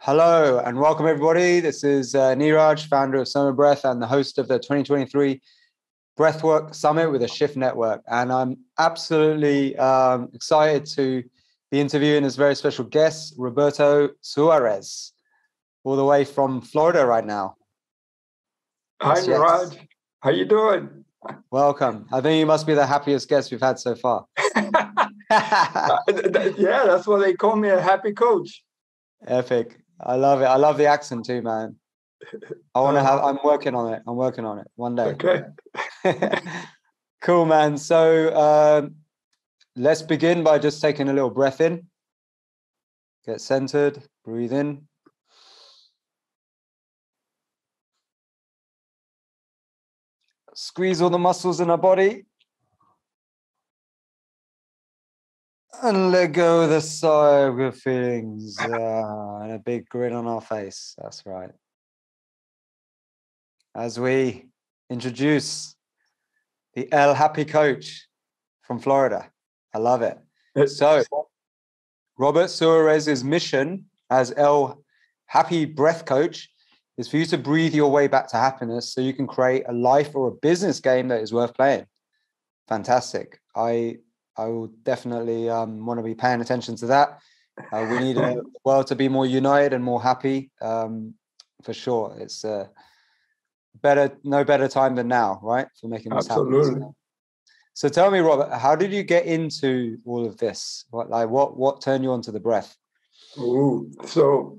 Hello and welcome everybody. This is Niraj, founder of Summer Breath and the host of the 2023 Breathwork Summit with a Shift Network. And I'm absolutely excited to be interviewing this very special guest, Roberto Suarez, all the way from Florida right now. Hi, Niraj. How you doing? Welcome. I think you must be the happiest guest we've had so far. Yeah, that's why they call me a happy coach. Epic. I love it. I love the accent too, man. I'm working on it. I'm working on it one day. Okay. Cool, man. So let's begin by just taking a little breath in. Get centered. Breathe in. Squeeze all the muscles in our body. And let go of the sigh of good feelings and a big grin on our face. That's right. As we introduce the El Happy Coach from Florida. I love it. So, Robert Suarez's mission as El Happy Breath Coach is for you to breathe your way back to happiness so you can create a life or a business game that is worth playing. Fantastic. I will definitely want to be paying attention to that. We need the world to be more united and more happy, for sure. It's no better time than now, right, for making this happen. So tell me, Robert, how did you get into all of this? What turned you onto the breath? So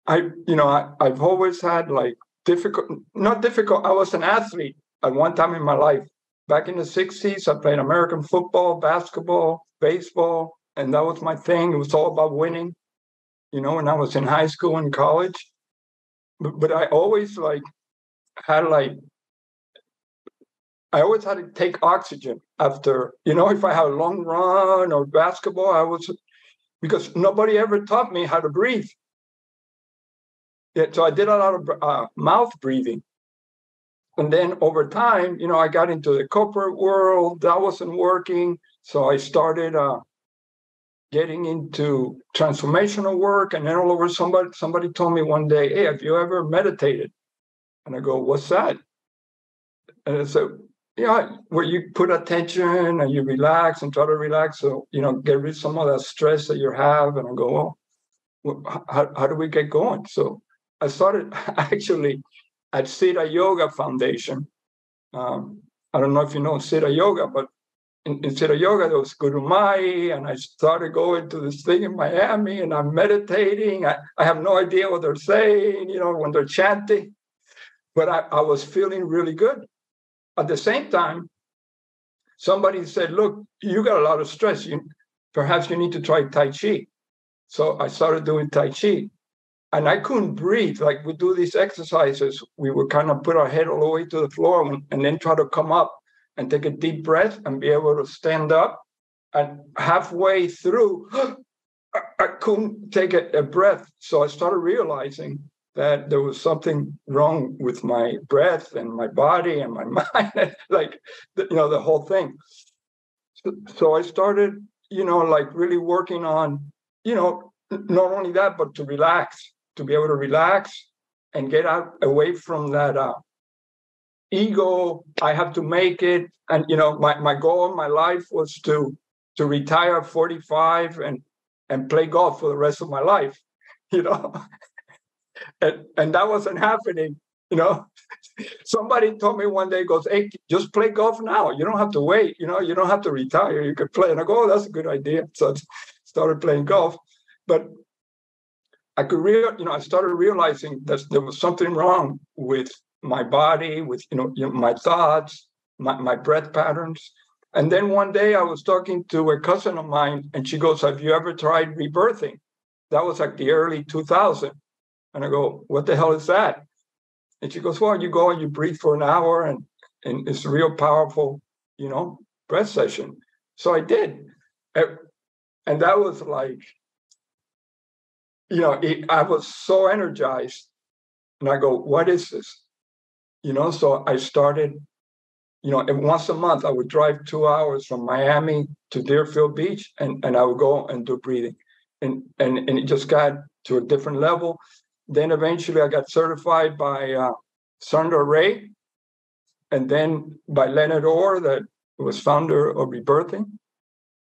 I've always had not difficult. I was an athlete at one time in my life. Back in the 60s, I played American football, basketball, baseball, and that was my thing. It was all about winning, when I was in high school and college. But I always I always had to take oxygen after, if I had a long run or basketball, because nobody ever taught me how to breathe. Yeah, so I did a lot of mouth breathing. And then over time, I got into the corporate world. That wasn't working. So I started getting into transformational work. And then all over somebody told me one day, hey, have you ever meditated? And I go, what's that? And I said, where you put attention and you relax and try to relax. So, get rid of some of that stress that you have. And I go, well, how do we get going? So I started actually at Siddha Yoga Foundation. I don't know if you know Siddha Yoga, but in Siddha Yoga, there was Guru Mai, and I started going to this thing in Miami, and I'm meditating. I have no idea what they're saying, when they're chanting, but I was feeling really good. At the same time, somebody said, look, you got a lot of stress. Perhaps you need to try Tai Chi. So I started doing Tai Chi. And I couldn't breathe. Like we do these exercises, we would kind of put our head all the way to the floor and then try to come up and take a deep breath and be able to stand up. And halfway through, I couldn't take a breath. So I started realizing that there was something wrong with my breath and my body and my mind, the whole thing. So I started, really working on, not only that, but to relax. To be able to relax and get away from that ego. I have to make it. And, my goal in my life was to retire at 45 and play golf for the rest of my life, and that wasn't happening, Somebody told me one day, goes, hey, just play golf now. You don't have to wait, you don't have to retire. You could play. And I go, oh, that's a good idea. So I started playing golf. But I started realizing that there was something wrong with my body, with, my thoughts, my breath patterns. And then one day I was talking to a cousin of mine and she goes, have you ever tried rebirthing? That was like the early 2000s. And I go, what the hell is that? And she goes, well, you go and you breathe for an hour and it's a real powerful, breath session. So I did. And that was I was so energized and I go, what is this? So I started, and once a month I would drive 2 hours from Miami to Deerfield Beach and I would go and do breathing. And it just got to a different level. Then eventually I got certified by Sandra Ray, and then by Leonard Orr, that was founder of Rebirthing.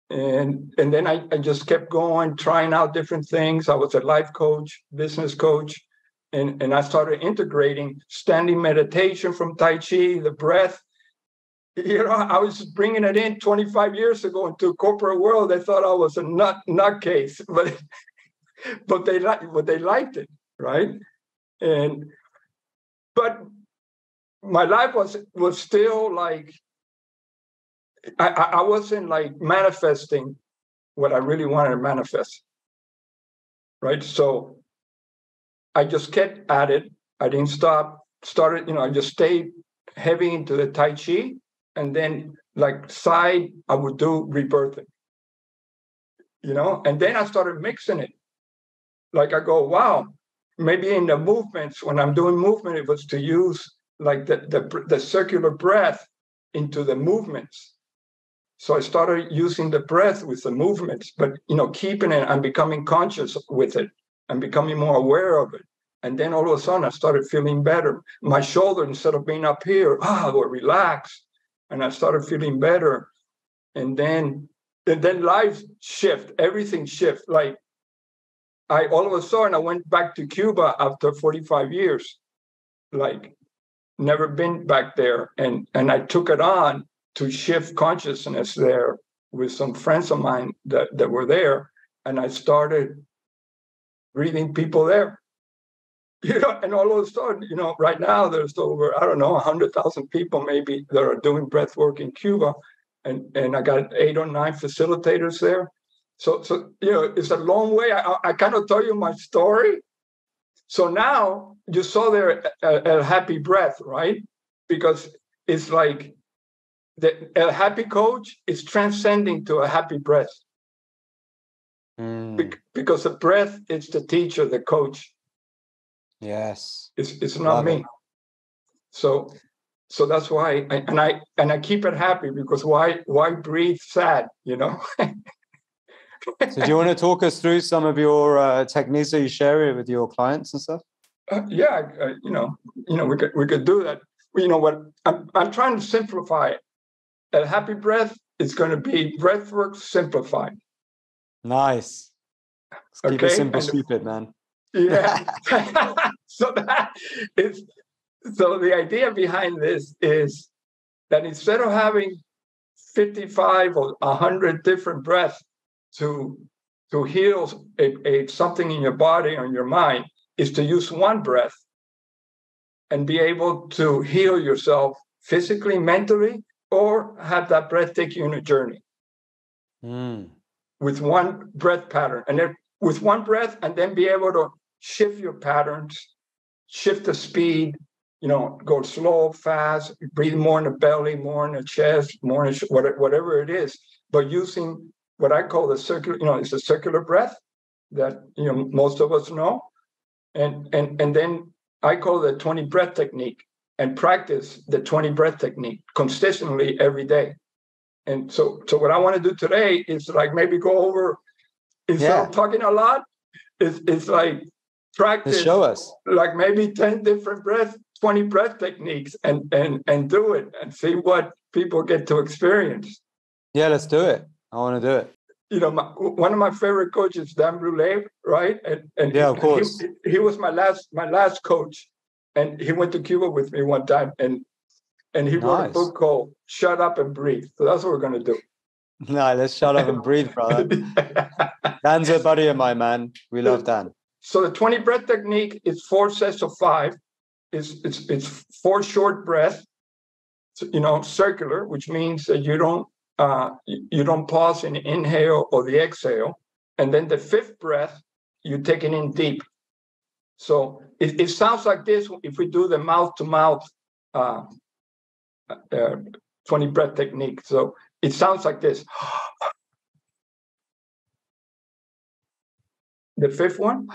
And then I just kept going, trying out different things. I was a life coach, business coach, and I started integrating standing meditation from Tai Chi, the breath. I was bringing it in 25 years ago into the corporate world. They thought I was a nutcase, but they liked it, right? But my life was still like, I wasn't like manifesting what I really wanted to manifest, right? So I just kept at it. I didn't stop. I just stayed heavy into the Tai Chi, and then like side, I would do rebirthing, and then I started mixing it. Like I go, wow, maybe in the movements, when I'm doing movement, it was to use like the circular breath into the movements. So I started using the breath with the movements, but keeping it and becoming conscious with it and becoming more aware of it. And then all of a sudden I started feeling better. My shoulder, instead of being up here, would relax. And I started feeling better. And then life shift, everything shift. Like all of a sudden I went back to Cuba after 45 years, like never been back there. And I took it on to shift consciousness there with some friends of mine that were there. And I started breathing people there. And all of a sudden, right now there's over, 100,000 people maybe that are doing breath work in Cuba. And I got 8 or 9 facilitators there. So it's a long way. I kind of tell you my story. So now you saw there a happy breath, right? Because it's like a happy coach is transcending to a happy breath. Because the breath is the teacher, the coach. Yes. It's not me. So that's why I keep it happy, because why breathe sad, So do you want to talk us through some of your techniques that you share with your clients and stuff? Yeah, we could do that. What I'm trying to simplify it. A happy breath is going to be breathwork simplified. Nice. Let's keep it simple, stupid, man. Yeah. So the idea behind this is that instead of having 55 or 100 different breaths to heal something in your body or in your mind, is to use one breath and be able to heal yourself physically, mentally, or have that breath take you on a journey with one breath pattern. And then with one breath, and then be able to shift your patterns, shift the speed, go slow, fast, breathe more in the belly, more in the chest, more in whatever it is, but using what I call the circular, it's a circular breath that, most of us know. And then I call it the 20 breath technique, and practice the 20 breath technique consistently every day. And so what I want to do today is like maybe go over, instead of talking a lot, it's like practice. Just show us like maybe 10 different 20 breath techniques and do it and see what people get to experience. Yeah, let's do it. I want to do it. One of my favorite coaches, Dan Brule, right? And yeah, of course. He was my last coach. And he went to Cuba with me one time, and he wrote a book called "Shut Up and Breathe." So that's what we're going to do. No, let's shut up and breathe, brother. Dan's a buddy of mine, man. We love Dan. So the 20 breath technique is 4 sets of 5. It's 4 short breaths, circular, which means that you don't pause in the inhale or the exhale, and then the 5th breath you take it in deep. So it sounds like this if we do the mouth-to-mouth 20 breath technique. So it sounds like this. The 5th one.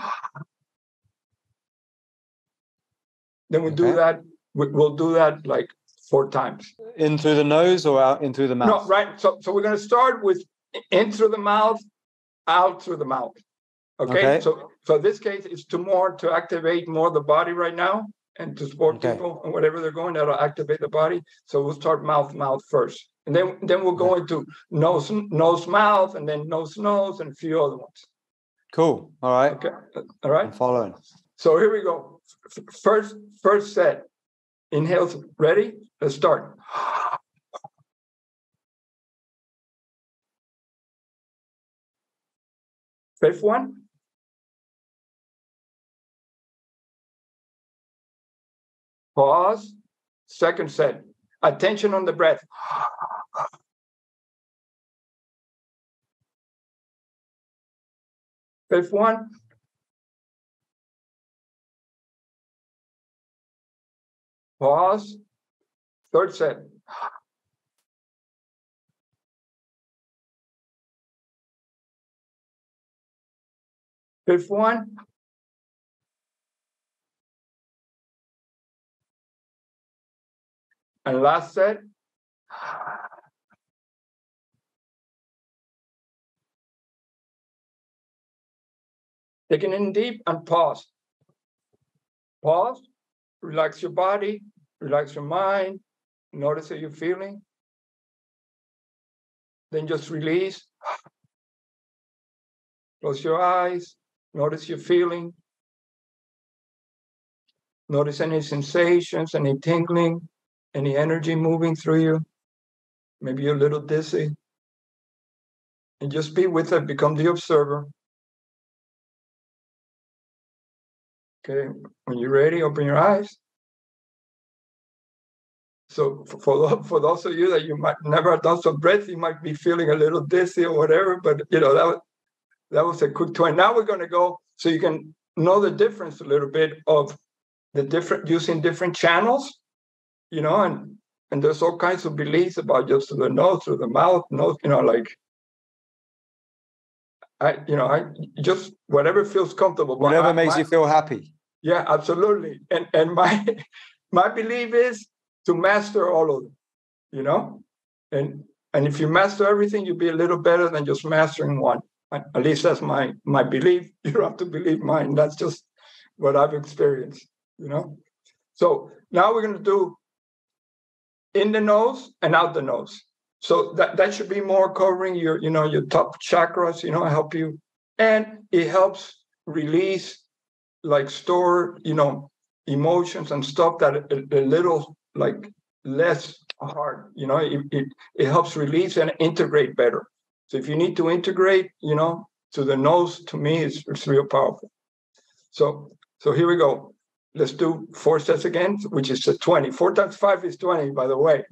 Then we do that. We'll do that like 4 times. In through the nose or out in through the mouth? No, right. So we're going to start with in through the mouth, out through the mouth. Okay. So this case is to activate more the body right now, and to support people and whatever they're going, that'll activate the body. So we'll start mouth first, and then we'll go into nose mouth, and then nose and a few other ones. Cool. All right. Okay. All right. I'm following. So here we go. First set. Inhales. Ready? Let's start. Fifth one. Pause. Second set. Attention on the breath. Fifth one. Pause. Third set. Fifth one. And last set. Taking in deep and pause. Pause. Relax your body. Relax your mind. Notice how you're feeling. Then just release. Close your eyes. Notice your feeling. Notice any sensations, any tingling, any energy moving through you. Maybe you're a little dizzy. And just be with it. Become the observer. Okay. When you're ready, open your eyes. So for those of you that you might never have done some breath, you might be feeling a little dizzy or whatever, but that was a quick 20. Now we're going to go so you can know the difference a little bit of the using different channels, and there's all kinds of beliefs about just through the nose, through the mouth, I just whatever feels comfortable. Whatever makes you feel happy. Yeah, absolutely. And my belief is to master all of them, and if you master everything, you'll be a little better than just mastering one. At least that's my belief. You don't have to believe mine. That's just what I've experienced, So now we're going to do in the nose and out the nose. So that should be more covering your top chakras, help you. And it helps release, store, emotions and stuff that a little less hard, it helps release and integrate better. So if you need to integrate, to the nose, to me, it's real powerful. So here we go. Let's do 4 sets again, which is 20. 4 times 5 is 20, by the way.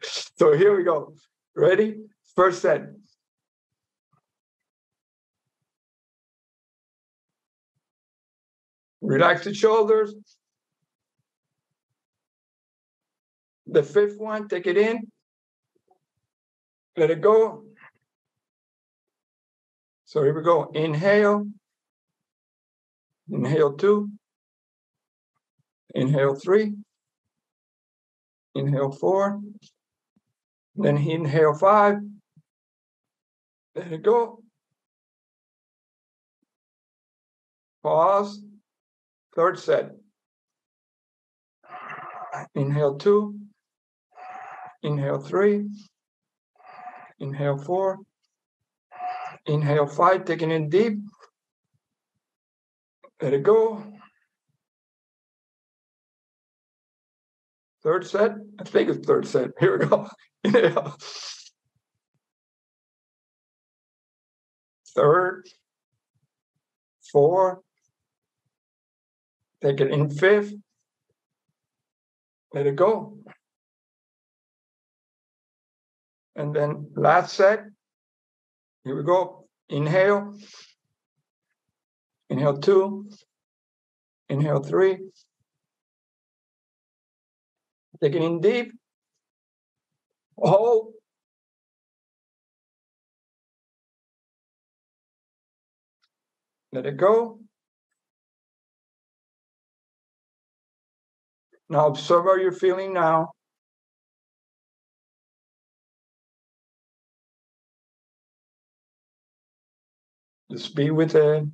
So here we go. Ready? First set. Relax the shoulders. The fifth one, take it in. Let it go. So here we go. Inhale. Inhale 2. Inhale 3. Inhale 4. Then inhale 5. Let it go. Pause. Third set. Inhale 2. Inhale 3. Inhale 4. Inhale 5, taking in deep. Let it go. Third set. I think it's third set. Here we go. Inhale. Third. 4. Take it in fifth. Let it go. And then last set. Here we go. Inhale. Inhale 2. Inhale 3. Take it in deep. Hold. Let it go. Now observe how you're feeling now. Just be with it.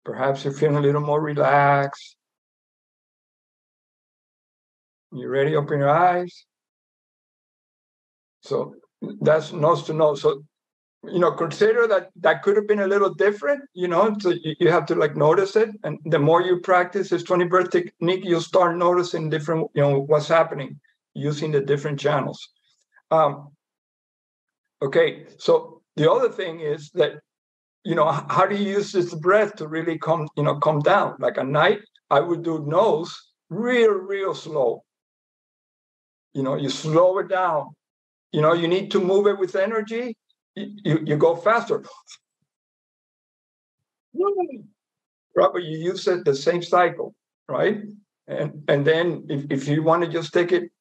Perhaps you're feeling a little more relaxed. You ready? Open your eyes. So that's nose to nose. So, consider that could have been a little different, so you have to like notice it. And the more you practice this 20 breath technique, you'll start noticing different, what's happening using the different channels. Okay. So the other thing is that, how do you use this breath to really come down? Like at night, I would do nose real slow. You slow it down. You need to move it with energy. You go faster. Right, but you use it the same cycle, right? And then if you want to just take it,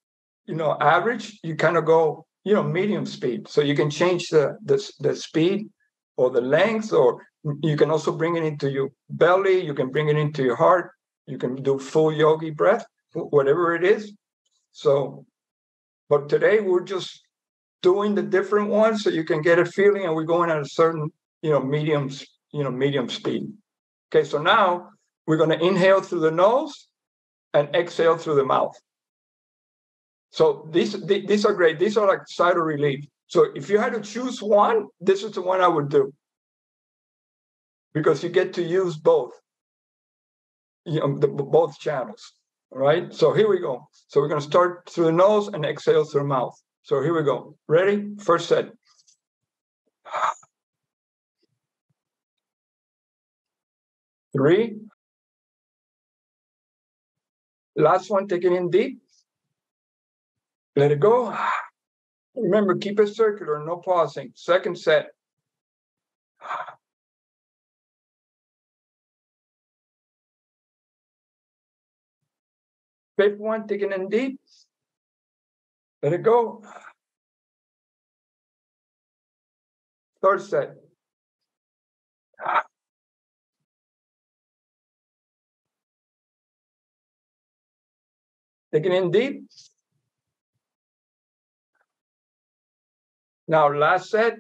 average, you kind of go, medium speed. So you can change the speed or the length, or you can also bring it into your belly. You can bring it into your heart. You can do full yogi breath, whatever it is. So, but today we're just doing the different ones so you can get a feeling, and we're going at a certain, medium speed. Okay, so now we're going to inhale through the nose and exhale through the mouth. So these are great. These are like sigh of relief. So if you had to choose one, this is the one I would do, because you get to use both, both channels. All right. So here we go. So we're going to start through the nose and exhale through the mouth. So here we go. Ready? First set. 3. Last one, take it in deep. Let it go. Remember, keep it circular, no pausing. Second set. Fifth one, take it in deep. Let it go. Third set. Take it in deep. Now, last set.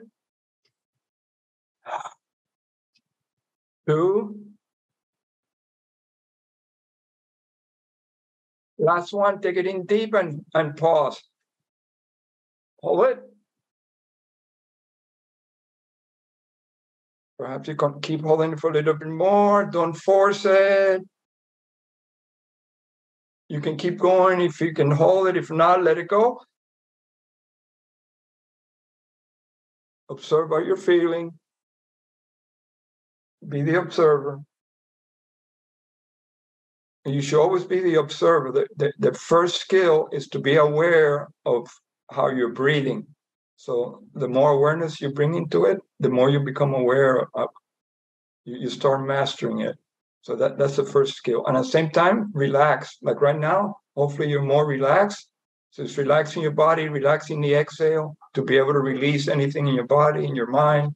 2. Last one, take it in deep and pause. Hold it. Perhaps you can keep holding it for a little bit more. Don't force it. You can keep going if you can hold it. If not, let it go. Observe how you're feeling. Be the observer. And you should always be the observer. The first skill is to be aware of how you're breathing. So the more awareness you bring into it, the more you become aware of. You start mastering it. So that's the first skill. And at the same time, relax. Like right now, hopefully you're more relaxed. So it's relaxing your body, relaxing the exhale to be able to release anything in your body, in your mind.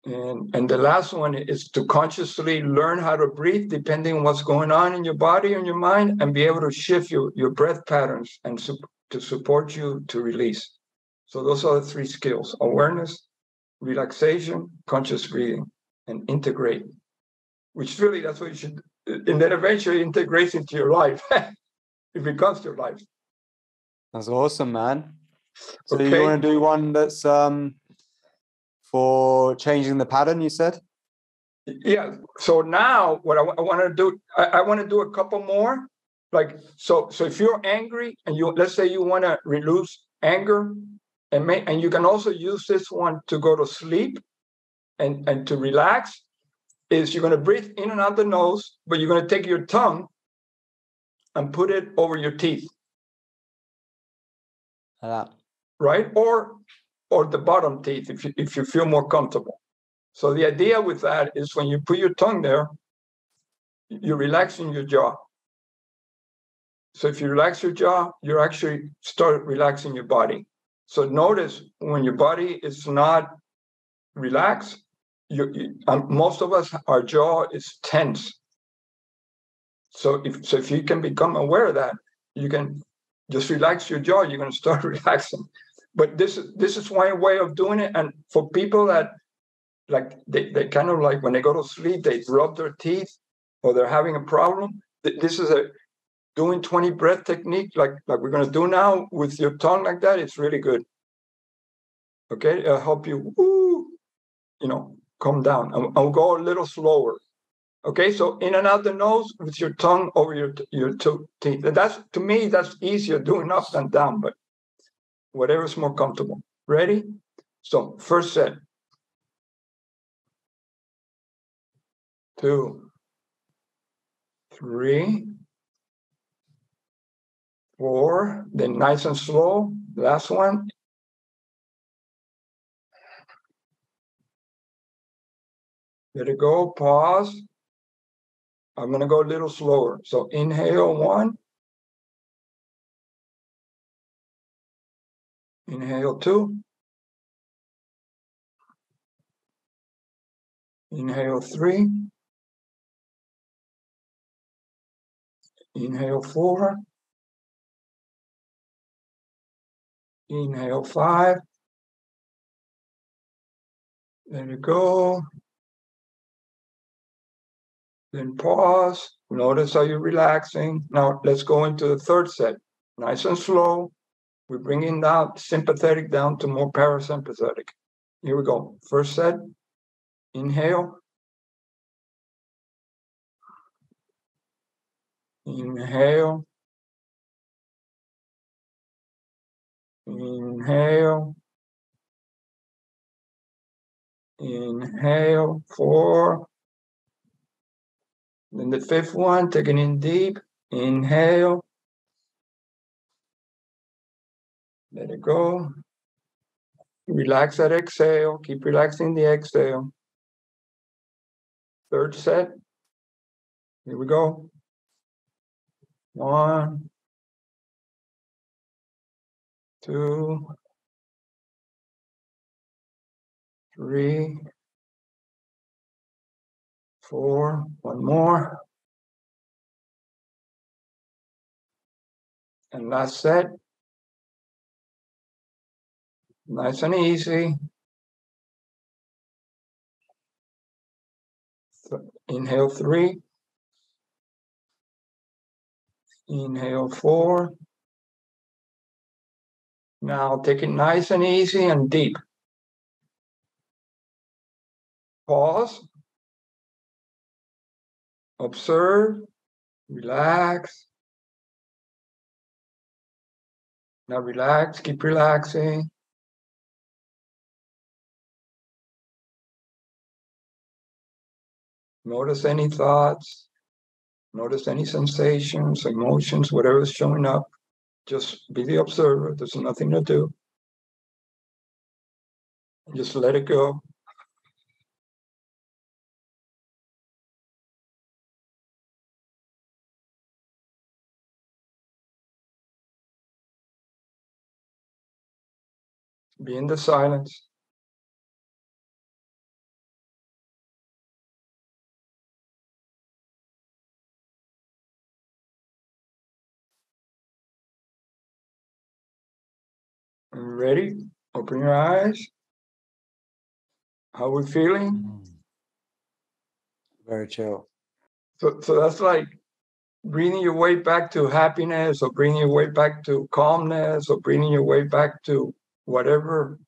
And the last one is to consciously learn how to breathe depending on what's going on in your body and your mind, and be able to shift your breath patterns and to support you to release. So those are the 3 skills: awareness, relaxation, conscious breathing, and integrate, which really that's what you should, and then eventually integrates into your life. It becomes your life. That's awesome, man. So Okay. you want to do one that's for changing the pattern, you said? Yeah. So now what I want to do, I want to do a couple more. Like, so if you're angry and let's say you want to release anger, and you can also use this one to go to sleep and to relax, is you're going to breathe in and out the nose, but you're going to take your tongue and put it over your teeth. Right? Or the bottom teeth, if you feel more comfortable. So the idea with that is when you put your tongue there, you're relaxing your jaw. So if you relax your jaw, you actually start relaxing your body. So notice when your body is not relaxed, most of us, our jaw is tense. So if you can become aware of that, you can just relax your jaw, you're going to start relaxing. But this is one way of doing it. And for people that like they kind of like when they go to sleep, they rub their teeth or they're having a problem. This is a doing 20 breath technique like we're going to do now with your tongue like that. It's really good. Okay, it'll help you, calm down. I'll go a little slower. Okay, so in and out the nose with your tongue over your two teeth. That's, to me, that's easier doing up than down, but whatever's more comfortable. Ready? So first set. 2, 3, 4. Then nice and slow. Last one. Let it go. Pause. I'm going to go a little slower. So inhale 1. Inhale 2. Inhale 3. Inhale 4. Inhale 5. Let it go. Then pause. Notice how you're relaxing. Now let's go into the third set. Nice and slow. We're bringing that sympathetic down to more parasympathetic. Here we go. First set. Inhale. Inhale. Inhale. Inhale. 4. Then the fifth one, taking in deep. Inhale. Let it go. Relax that exhale. Keep relaxing the exhale. Third set. Here we go. 1, 2, 3, 4. One more. And last set. Nice and easy. Inhale 3. Inhale 4. Now take it nice and easy and deep. Pause. Observe. Relax. Now relax. Keep relaxing. Notice any thoughts. Notice any sensations, emotions, whatever's showing up. Just be the observer. There's nothing to do. Just let it go. Be in the silence. Ready? Open your eyes. How are we feeling? Very chill. So that's like bringing your way back to happiness, or bringing your way back to calmness, or bringing your way back to whatever,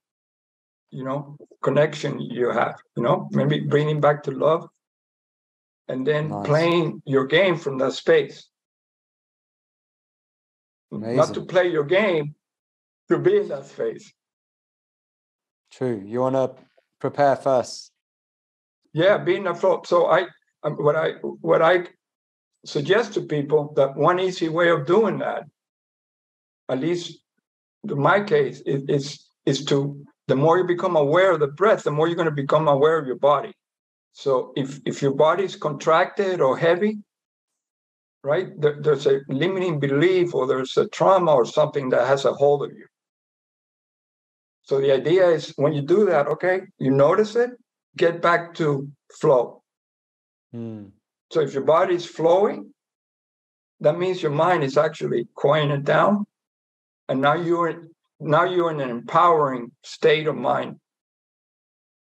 connection you have, maybe bringing back to love, and then playing your game from that space. Amazing. Not to play your game, to be in that space. True. You want to prepare first. Yeah, be in the flow. So what I suggest to people, that one easy way of doing that, at least in my case, is to, the more you become aware of the breath, the more you're going to become aware of your body. So if your body's contracted or heavy, right, there's a limiting belief, or there's a trauma or something that has a hold of you. So the idea is, when you do that, okay, you notice it, get back to flow. So if your body is flowing, that means your mind is actually quieting it down, and now you're in an empowering state of mind.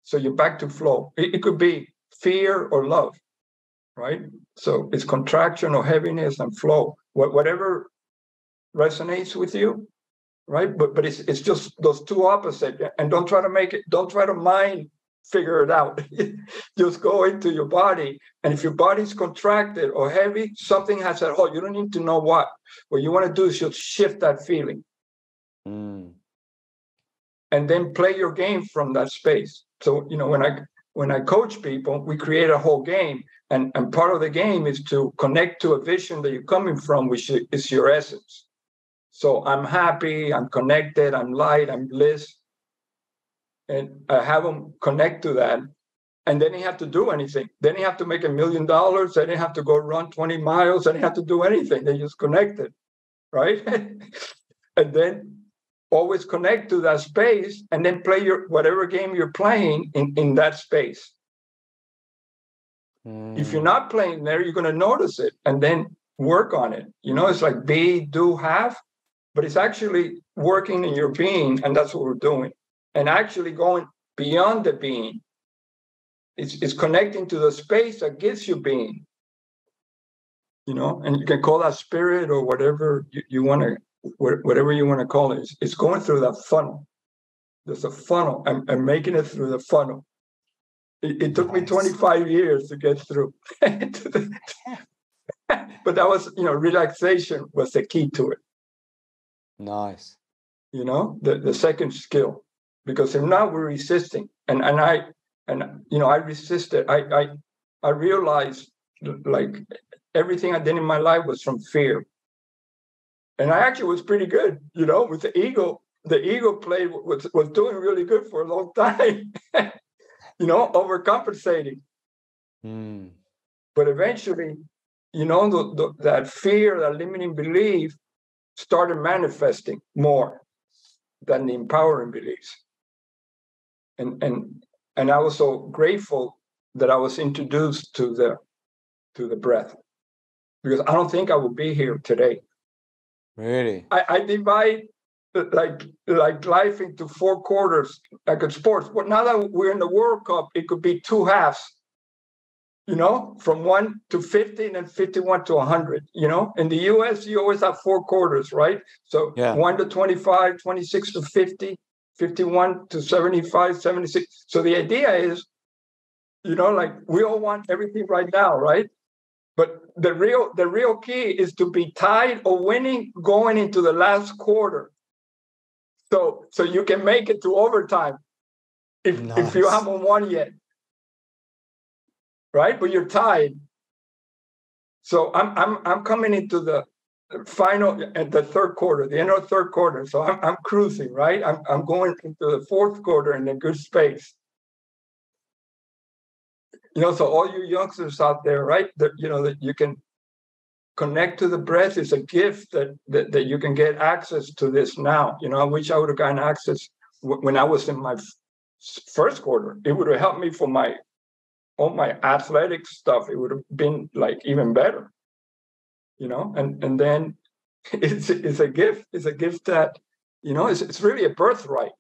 So you're back to flow. It could be fear or love, right? So it's contraction or heaviness and flow. Whatever resonates with you, right? But it's just those two opposite. And don't try to mind figure it out. Just go into your body. And if your body's contracted or heavy, something has that hold. You don't need to know what. What you want to do is just shift that feeling. And then play your game from that space. So, when I coach people, we create a whole game. And part of the game is to connect to a vision that you're coming from, which is your essence. So I'm happy, I'm connected, I'm light, I'm bliss. And I have them connect to that. And they didn't have to do anything. They didn't have to make $1 million. They didn't have to go run 20 miles. They didn't have to do anything. They just connected, right? And then always connect to that space and then play whatever game you're playing in that space. If you're not playing there, you're going to notice it and then work on it. It's like be, do, have, but it's actually working in your being. And that's what we're doing. And actually going beyond the being. It's connecting to the space that gives you being. And you can call that spirit or whatever you want to, whatever you want to call it. It's going through that funnel. There's a funnel. I'm making it through the funnel. It took me 25 years to get through. But that was, relaxation was the key to it. Nice. The second skill. Because if not, we're resisting. And I resisted. I realized like everything I did in my life was from fear. And I actually was pretty good, with the ego. The ego play was doing really good for a long time, overcompensating. But eventually, that fear, that limiting belief started manifesting more than the empowering beliefs. And I was so grateful that I was introduced to the breath, because I don't think I would be here today. Really? I divide like life into 4 quarters, like in sports. But now that we're in the World Cup, it could be 2 halves. From 1 to 50 and then 51 to 100. In the US, you always have 4 quarters, right? So 1 to 25, 26 to 50, 51 to 75, 76. So the idea is, like we all want everything right now, right? But the real key is to be tied or winning going into the last quarter. So you can make it to overtime if you haven't won yet. Right? But you're tied. So I'm coming into the final at the third quarter, the end of the third quarter. So I'm cruising, right? I'm going into the fourth quarter in a good space. So all you youngsters out there, right? That you can connect to the breath is a gift that you can get access to this now. I wish I would have gotten access when I was in my first quarter. It would have helped me for all my athletic stuff. It would have been like even better, and then it's a gift. It's a gift that, it's really a birthright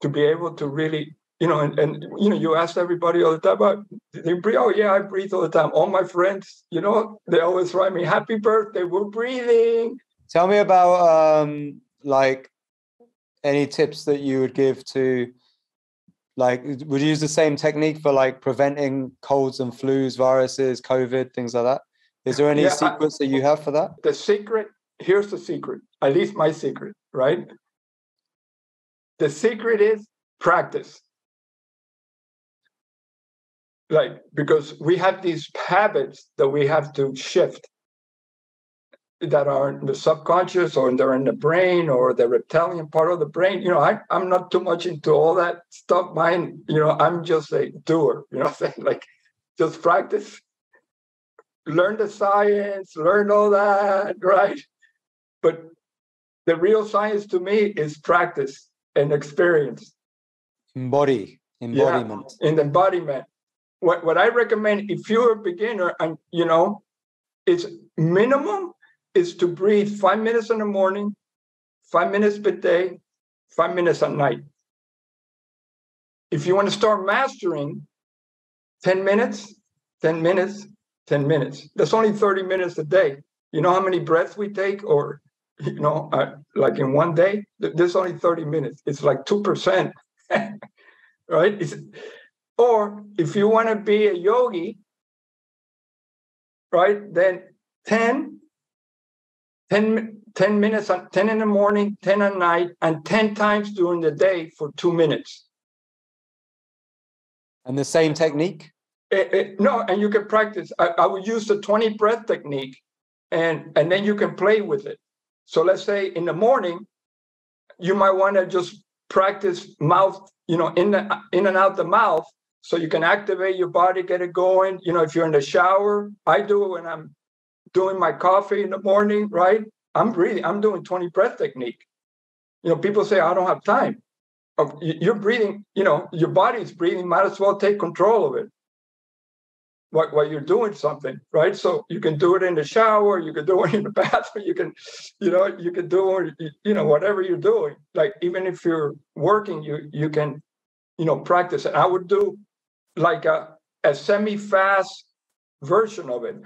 to be able to really, and you ask everybody all the time about, they breathe. Oh yeah, I breathe all the time. All my friends, they always write me, happy birthday, we're breathing. Tell me about like any tips that you would give to, like, would you use the same technique for like preventing colds and flus, viruses, COVID, things like that? Is there any secrets that you have for that? The secret, here's the secret, at least my secret, right? The secret is practice. Like, because we have these habits that we have to shift that are in the subconscious, or they're in the brain, or the reptilian part of the brain. I'm not too much into all that stuff. Mine, I'm just a doer, like just practice, learn the science, learn all that, right? But the real science to me is practice and experience. Embodiment. Yeah, in the embodiment. What I recommend, if you're a beginner and, it's minimum is to breathe 5 minutes in the morning, 5 minutes per day, 5 minutes at night. if you want to start mastering 10 minutes, 10 minutes, 10 minutes, that's only 30 minutes a day. You know how many breaths we take, or, like in one day? There's only 30 minutes. It's like 2%, right? Or if you want to be a yogi, right, then 10 minutes, 10 in the morning, 10 at night, and 10 times during the day for 2 minutes. And the same technique? No, and you can practice. I would use the 20 breath technique, and then you can play with it. So let's say in the morning, you might want to just practice mouth, in and out the mouth, so you can activate your body, get it going. If you're in the shower, I do it when I'm doing my coffee in the morning, right? I'm breathing. I'm doing 20 breath technique. People say, I don't have time. You're breathing, your body's breathing, might as well take control of it while you're doing something, right? So you can do it in the shower, you can do it in the bathroom, you can do it, whatever you're doing. Like, even if you're working, you can, practice it. I would do like a semi-fast version of it,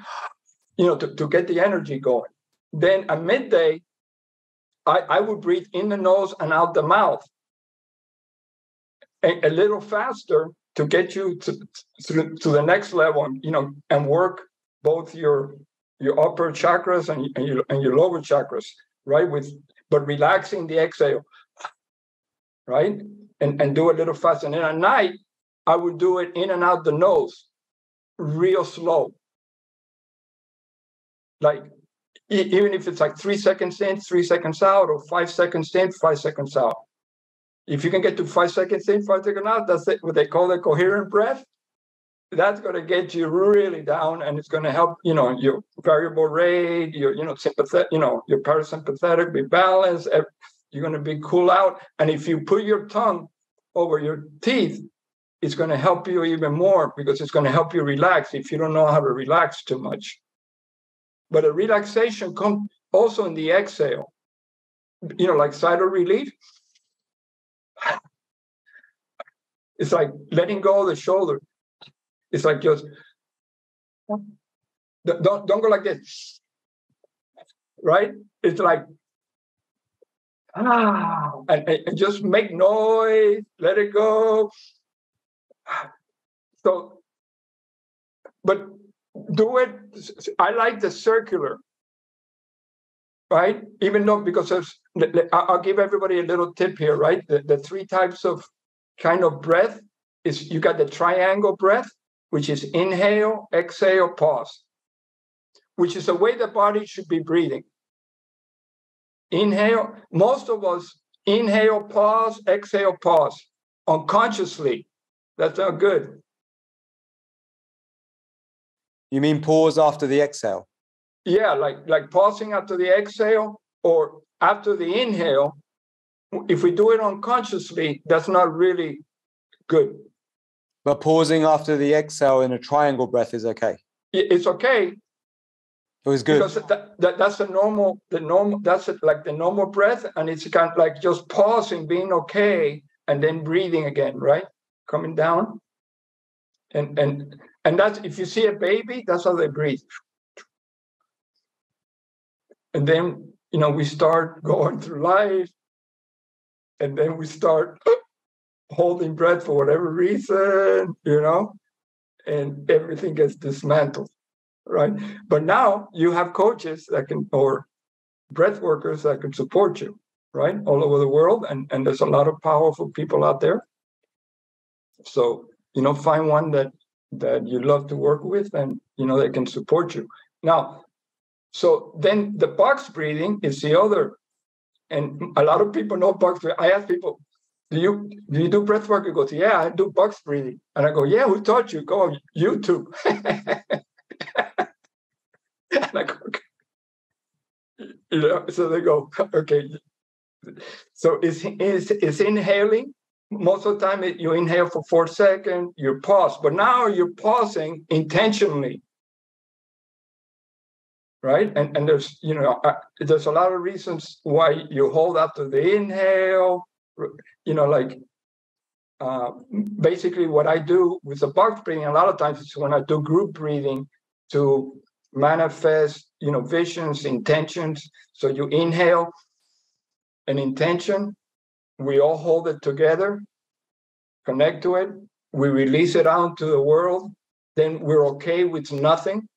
to get the energy going. Then at midday, I would breathe in the nose and out the mouth, a little faster, to get you to the next level, and work both your upper chakras and your lower chakras, right? But relaxing the exhale, right? And do a little fast. And then at night, I would do it in and out the nose, real slow. Like, even if it's like 3 seconds in, 3 seconds out, or 5 seconds in, 5 seconds out. If you can get to 5 seconds in, 5 seconds out, that's it, what they call the coherent breath. That's going to get you really down, and it's going to help, your variable rate, your, sympathetic, your parasympathetic be balanced. You're going to be cool out. And if you put your tongue over your teeth, it's going to help you even more, because it's going to help you relax if you don't know how to relax too much. But a relaxation comes also in the exhale, like sigh of relief. It's like letting go of the shoulder. It's like just don't go like this, right? It's like and just make noise, let it go. So, but do it. I like the circular, right? Even though, because I'll give everybody a little tip here, right? The 3 types of kind of breath is, you got the triangle breath, which is inhale, exhale, pause, which is the way the body should be breathing. Inhale, most of us inhale, pause, exhale, pause, unconsciously. That's not good. You mean pause after the exhale? Yeah, like pausing after the exhale or after the inhale. If we do it unconsciously, that's not really good. But pausing after the exhale in a triangle breath is okay. It's okay. It was good. Because that's like the normal breath, and it's kind of like just pausing, being okay, and then breathing again, right? Coming down. And that's, if you see a baby, that's how they breathe. And then, we start going through life, and then we start holding breath for whatever reason, and everything gets dismantled, right? But now you have coaches that can, or breath workers that can support you, right? All over the world. And there's a lot of powerful people out there. So, find one that you love to work with, and, they can support you. Now, so then the box breathing is the other. And a lot of people know box breathing. I ask people, do you do breath work? He goes, yeah, I do box breathing. And I go, yeah, who taught you? Go on YouTube. And I go, okay. So they go, okay. So it's inhaling. Most of the time, you inhale for 4 seconds, you pause. But now you're pausing intentionally, right? And there's, there's a lot of reasons why you hold after the inhale, like uh, basically what I do with the box breathing a lot of times is when I do group breathing to manifest, visions, intentions. So you inhale an intention, we all hold it together, connect to it, we release it out to the world, then we're okay with nothing.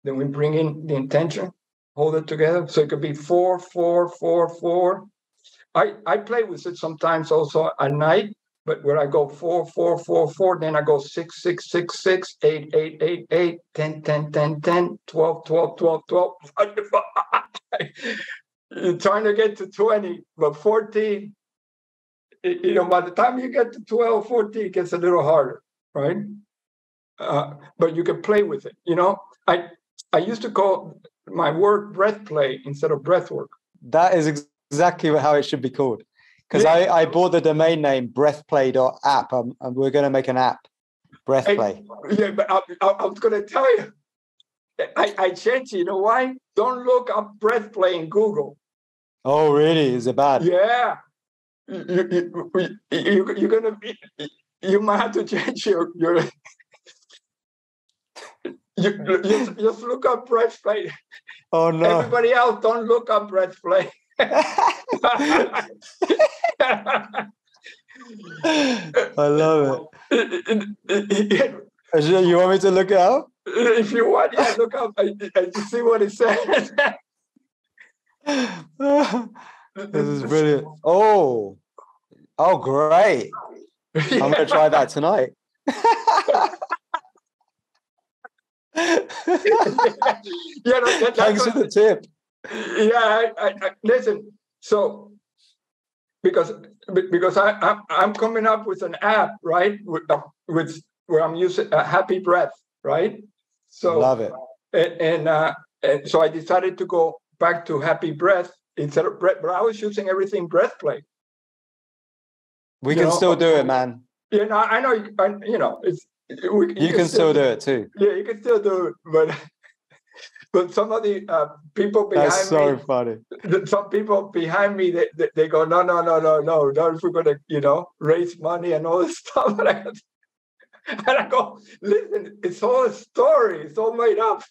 Then we bring in the intention, hold it together. So it could be 4, 4, 4, 4. I play with it sometimes also at night, but where I go 4, 4, 4, 4, then I go 6, 6, 6, 6, 8, 8, 8, 8, 10, 10, 10, 10, 12, 12, 12, 12. You're trying to get to 20, but 14, by the time you get to 12, 14, it gets a little harder, right? But you can play with it. I used to call my work breath play instead of breath work. That is exactly how it should be called. Because I bought the domain name breathplay.app, and we're going to make an app, Breathplay. Yeah, but I was going to tell you, I changed it. You know why? Don't look up Breathplay in Google. Oh, really? Is it bad? Yeah. You're going to be, you might have to change your just look up Breathplay. Oh, no. Everybody else, don't look up Breathplay. I love it. You want me to look it up? If you want, yeah, look up and see what it says. This is brilliant. Oh, great. I'm going to try that tonight. Thanks for the tip. Yeah, I listen. So because I'm coming up with an app, right? With where I'm using a Happy Breath, right? So love it. And so I decided to go back to Happy Breath instead of breath, but I was using everything breath play. We can still do it, man. I know. It's. You can still do it too. Yeah, you can still do it, but some of the people behind me. That's so funny. Some people behind me, they go, no. If we're going to, raise money and all this stuff. And I go, listen, it's all a story. It's all made up.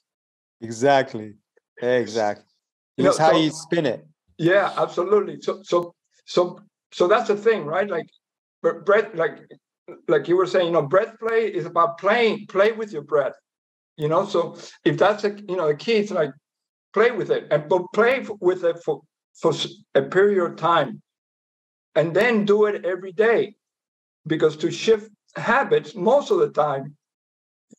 Exactly. It's how you spin it. Yeah, absolutely. So that's the thing, right? Like, breath, like you were saying, breath play is about play with your breath. So if that's the key, it's like play with it but play with it for a period of time, and then do it every day, because to shift habits, most of the time,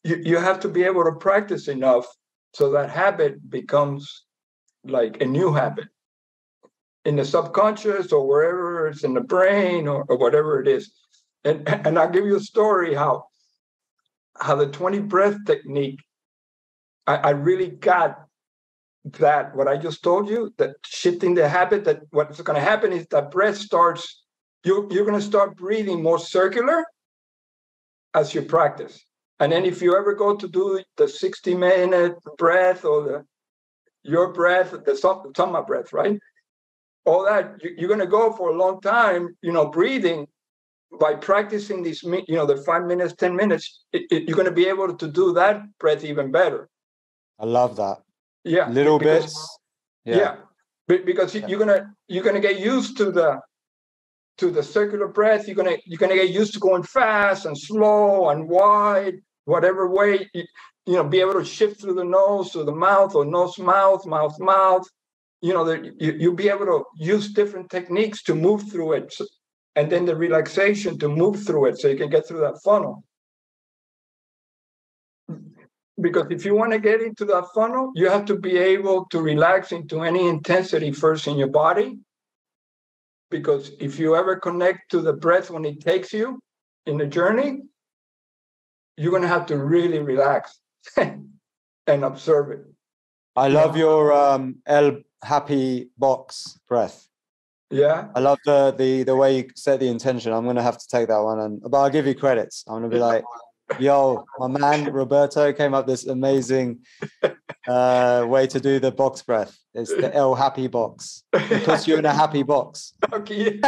you have to be able to practice enough so that habit becomes like a new habit in the subconscious or wherever it's in the brain or whatever it is. And I'll give you a story how the 20 breath technique, I really got that, what I just told you, that shifting the habit, that what's going to happen is that breath starts, you're going to start breathing more circular as you practice. And then if you ever go to do the 60-minute breath or your breath, the summer breath, right? All that, you're going to go for a long time, breathing. By practicing these, the 5 minutes, 10 minutes, you're going to be able to do that breath even better. I love that. Yeah, little bits. Yeah, because you're gonna get used to the circular breath. You're gonna get used to going fast and slow and wide, whatever way. Be able to shift through the nose to the mouth, or nose mouth, mouth mouth. You'll be able to use different techniques to move through it. And then the relaxation to move through it so you can get through that funnel. Because if you want to get into that funnel, you have to be able to relax into any intensity first in your body. Because if you ever connect to the breath when it takes you in the journey, you're going to have to really relax and observe it. I love your El Happy Box breath. Yeah, I love the way you set the intention. I'm going to have to take that one, but I'll give you credits. I'm going to be like, yo, my man Roberto came up with this amazing way to do the box breath. It's the El Happy Box. It puts you in a happy box. Okay.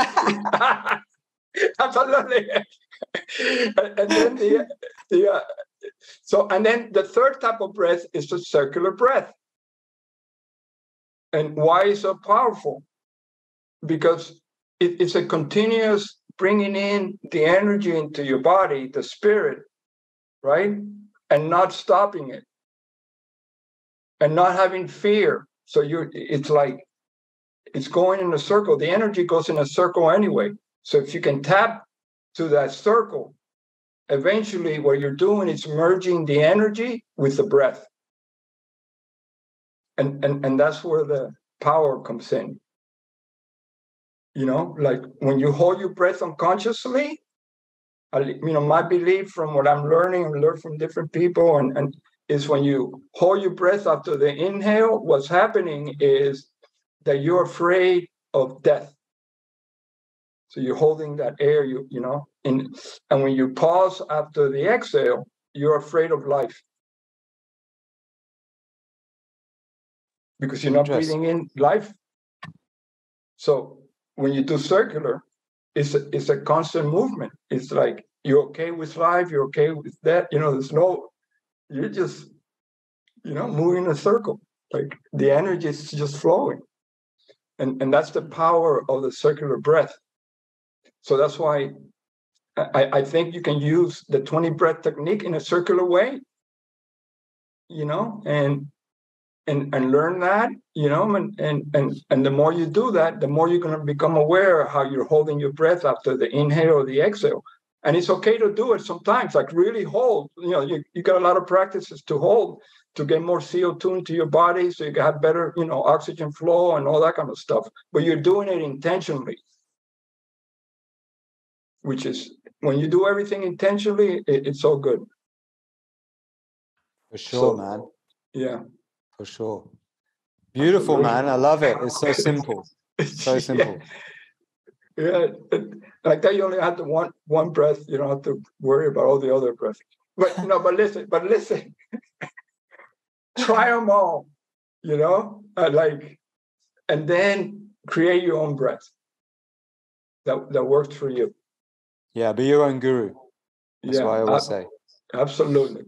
Absolutely. And then and then the third type of breath is the circular breath. And why is it so powerful? Because it's a continuous bringing in the energy into your body, the spirit, right? And not stopping it. And not having fear. So it's like it's going in a circle. The energy goes in a circle anyway. So if you can tap to that circle, eventually what you're doing is merging the energy with the breath. And that's where the power comes in. Like when you hold your breath unconsciously, my belief from what I'm learning and learn from different people and is when you hold your breath after the inhale, what's happening is that you're afraid of death. So you're holding that air, and when you pause after the exhale, you're afraid of life. Because you're not breathing in life. So when you do circular, it's a constant movement. It's like you're okay with life, you're okay with that. You're just, moving in a circle. Like the energy is just flowing. And that's the power of the circular breath. So that's why I think you can use the 20 breath technique in a circular way, and learn that, and the more you do that, the more you're going to become aware of how you're holding your breath after the inhale or the exhale. And it's okay to do it sometimes, like really hold. You got a lot of practices to hold to get more CO2 into your body so you can have better, oxygen flow and all that kind of stuff. But you're doing it intentionally, which is when you do everything intentionally, it's all good. For sure, man. Yeah. For sure. Beautiful, man. I love it. It's so simple. So simple. Yeah. Like that, you only have to one breath. You don't have to worry about all the other breaths. But but listen. Try them all, and then create your own breath that works for you. Yeah, be your own guru. That's what I always say. Absolutely.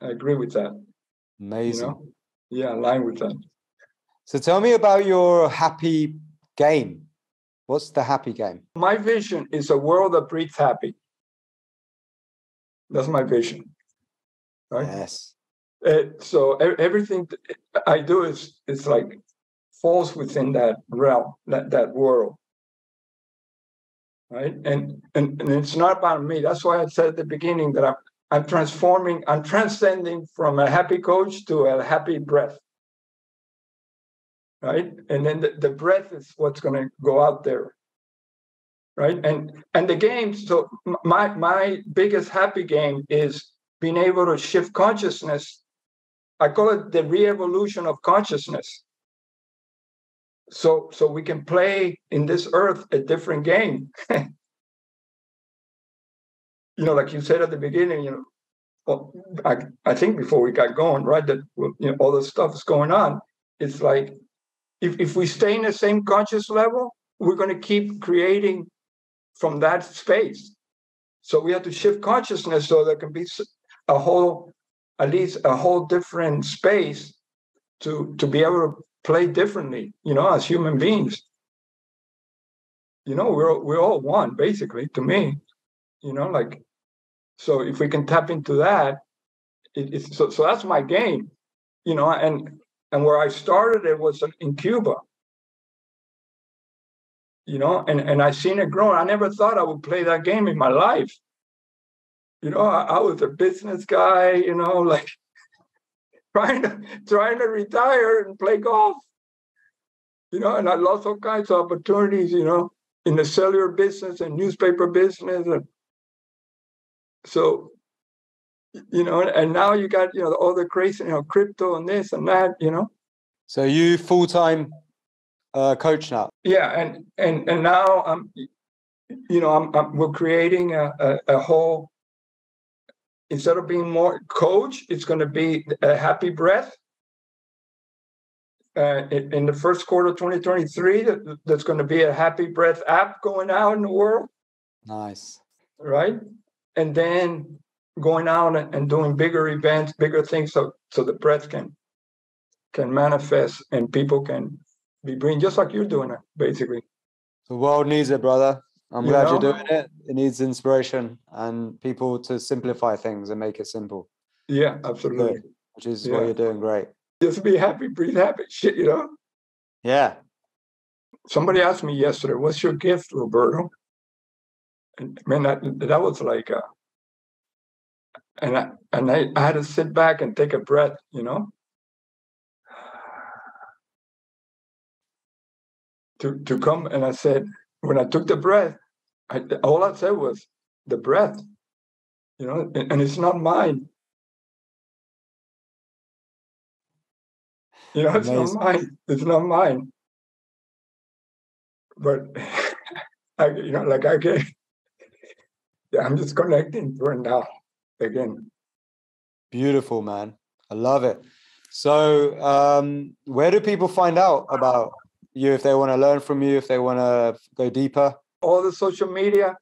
I agree with that. Amazing. Yeah, align with that. So tell me about your happy game. What's the happy game? My vision is a world that breathes happy. That's my vision. Right? Yes. So everything I do is like falls within that realm, that world. Right? And it's not about me. That's why I said at the beginning that I'm transcending from a happy coach to a happy breath. Right? And then the breath is what's going to go out there. Right? And the game, so my biggest happy game is being able to shift consciousness. I call it the re-evolution of consciousness. So we can play in this earth a different game. Like you said at the beginning, I think before we got going, right, that all the stuff is going on. It's like if we stay in the same conscious level, we're going to keep creating from that space. So we have to shift consciousness so there can be at least a whole different space to be able to play differently, as human beings. We're all one, basically, to me. So if we can tap into that, so that's my game, and where I started it was in Cuba, and I seen it grow. I never thought I would play that game in my life. I was a business guy, like trying to retire and play golf, and I lost all kinds of opportunities, in the cellular business and newspaper business, and so. And now you got, all the crazy, crypto and this and that, So you full-time coach now? Yeah. And now we're creating a whole, instead of being more coach, it's going to be a happy breath. In the first quarter of 2023, that's going to be a happy breath app going out in the world. Nice. right? And then going out and doing bigger events, bigger things, so the breath can manifest and people can be breathing just like you're doing it, basically. The world needs it, brother. I'm glad you're know? doing it. It needs inspiration and people to simplify things and make it simple. Yeah, absolutely. Which is what you're doing great. Just be happy, breathe happy, shit, you know? Yeah. Somebody asked me yesterday, what's your gift, Roberto? And man, that was like, and I had to sit back and take a breath, you know? To come, and I said, when I took the breath, all I said was the breath, you know, and it's not mine. You know, it's not mine. It's not mine. But I'm just connecting right now again. Beautiful, man. I love it. So, where do people find out about you if they want to learn from you, if they want to go deeper? All the social media.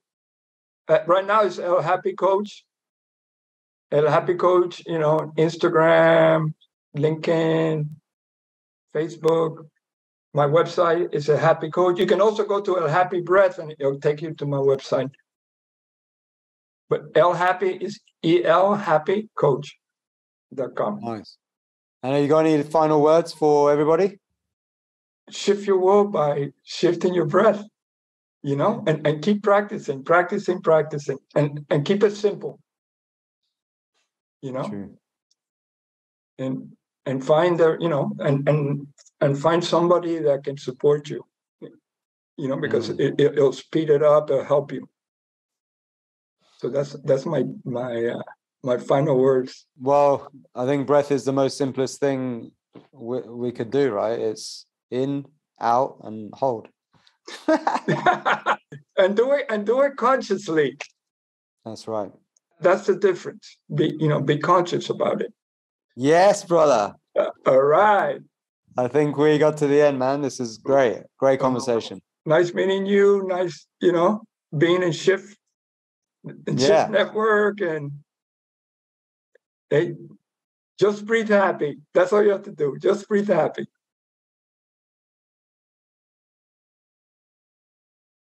Right now is El Happy Coach. El Happy Coach, you know, Instagram, LinkedIn, Facebook. My website is El Happy Coach. You can also go to El Happy Breath and it'll take you to my website. But El Happy is elhappycoach.com. Nice. And you got any final words for everybody? Shift your world by shifting your breath, you know, and keep practicing, and keep it simple, you know. True. And find and find somebody that can support you, you know, because it'll speed it up, it'll help you. So that's my final words. Well, I think breath is the most simplest thing we could do, right? It's in, out, and hold. and do it consciously. That's right. That's the difference. Be conscious about it. Yes, brother. All right. I think we got to the end, man. This is great. Great conversation. Nice meeting you. Nice, you know, being in Shift Network, and hey, just breathe happy. That's all you have to do. Just breathe happy.